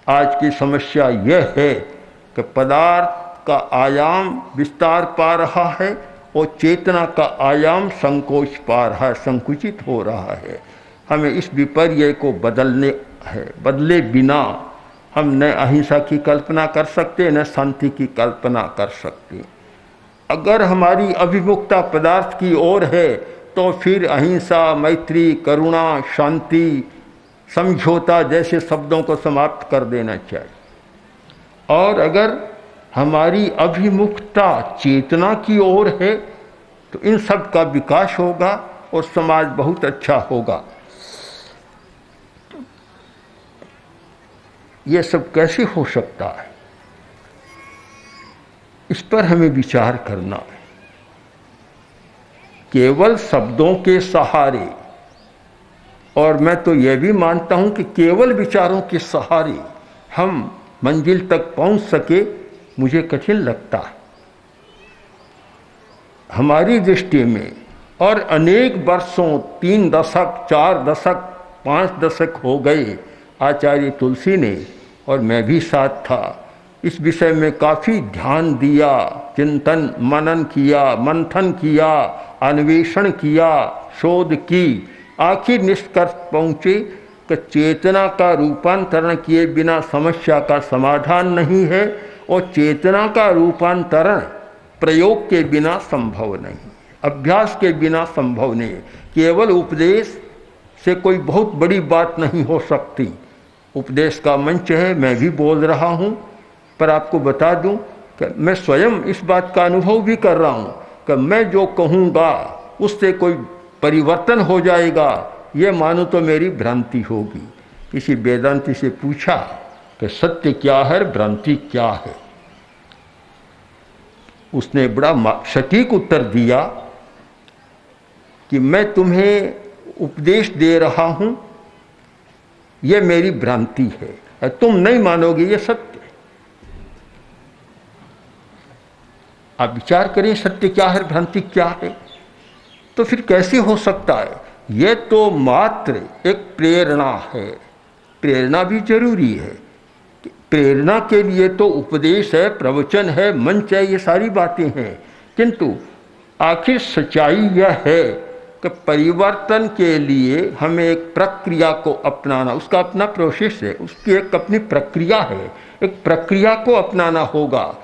आज की समस्या यह है कि पदार्थ का आयाम विस्तार पा रहा है और चेतना का आयाम संकोच पा रहा है, संकुचित हो रहा है। हमें इस विपर्य को बदलने है। बदले बिना हम न अहिंसा की कल्पना कर सकते न शांति की कल्पना कर सकते। अगर हमारी अभिमुखता पदार्थ की ओर है तो फिर अहिंसा, मैत्री, करुणा, शांति, समझौता जैसे शब्दों को समाप्त कर देना चाहिए। और अगर हमारी अभिमुखता चेतना की ओर है तो इन सब का विकास होगा और समाज बहुत अच्छा होगा। ये सब कैसे हो सकता है, इस पर हमें विचार करना है। केवल शब्दों के सहारे, और मैं तो यह भी मानता हूं कि केवल विचारों के सहारे हम मंजिल तक पहुंच सके, मुझे कठिन लगता है। हमारी दृष्टि में और अनेक वर्षों, 3 दशक, 4 दशक, 5 दशक हो गए, आचार्य तुलसी ने और मैं भी साथ था, इस विषय में काफ़ी ध्यान दिया, चिंतन मनन किया, मंथन किया, अन्वेषण किया, शोध की। आखिर निष्कर्ष पहुँचे कि चेतना का रूपांतरण किए बिना समस्या का समाधान नहीं है और चेतना का रूपांतरण प्रयोग के बिना संभव नहीं, अभ्यास के बिना संभव नहीं। केवल उपदेश से कोई बहुत बड़ी बात नहीं हो सकती। उपदेश का मंच है, मैं भी बोल रहा हूँ, पर आपको बता दूँ कि मैं स्वयं इस बात का अनुभव भी कर रहा हूँ कि मैं जो कहूँगा उससे कोई परिवर्तन हो जाएगा, ये मानो तो मेरी भ्रांति होगी। किसी वेदांती से पूछा कि सत्य क्या है, भ्रांति क्या है? उसने बड़ा सटीक उत्तर दिया कि मैं तुम्हें उपदेश दे रहा हूं, यह मेरी भ्रांति है, तुम नहीं मानोगे, यह सत्य। आप विचार करें, सत्य क्या है, भ्रांति क्या है? तो फिर कैसे हो सकता है? यह तो मात्र एक प्रेरणा है। प्रेरणा भी जरूरी है। प्रेरणा के लिए तो उपदेश है, प्रवचन है, मंच है, ये सारी बातें हैं। किंतु आखिर सच्चाई यह है कि परिवर्तन के लिए हमें एक प्रक्रिया को अपनाना, उसका अपना प्रोसेस है, उसकी एक अपनी प्रक्रिया है, एक प्रक्रिया को अपनाना होगा।